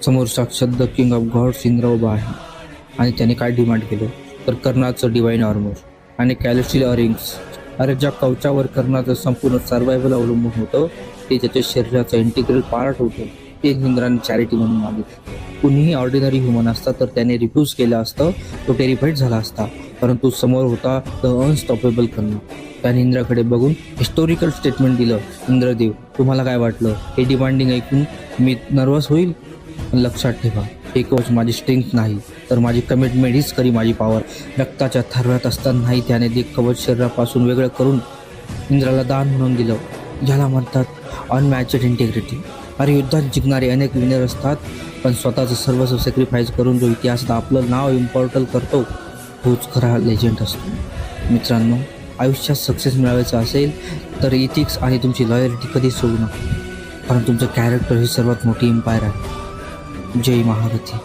समोर साक्षात the king of gods Indra उभा आहे आणि त्याने काय डिमांड केलं तर कर्णाचं डिवाईन आर्मर आणि कॅल्शियल रिंग्स. अरे ज्या कवचावर कर्णाचं संपूर्ण सर्वायवल अवलंबून होतं ते त्याच्या शरीराचं इंटिग्रल पार्ट होतं ते इंद्राने चॅरिटी म्हणून मागितलं. कुणीही ऑर्डिनरी ह्युमन असता तर त्याने रिफ्यूज केलं असतं, तो टेरिफाईड झाला असता. परंतु समोर होता द अनस्टॉपेबल कर्ण. त्याने इंद्राकडे बघून हिस्टोरिकल स्टेटमेंट दिलं. इंद्रदेव, तुम्हाला काय वाटलं हे डिमांडिंग ऐकून मी नर्वस होईल? पण लक्षात ठेवा, हे कवच माझी स्ट्रेंथ नाही तर माझी कमिटमेंट हीच खरी माझी पॉवर. रक्ताच्या थरव्यात असतानाही त्याने ते कवच शरीरापासून वेगळं करून इंद्राला दान म्हणून दिलं. ज्याला म्हणतात अनमॅचड इंटिग्रिटी. अरे युद्धात जिंकणारे अनेक विनर असतात, पण स्वतःचं सर्वस्व सॅक्रिफाईस करून जो इतिहासात आपलं नाव इम्पॉर्टल करतो तोच खरा लेजंड असतो. मित्रांनो, आयुष्यात सक्सेस मिळवायचं असेल तर इथिक्स आणि तुमची लॉयल्टी कधीच सोडू नका, कारण तुमचं कॅरेक्टर ही सर्वात मोठी एम्पायर आहे. जय महारथी.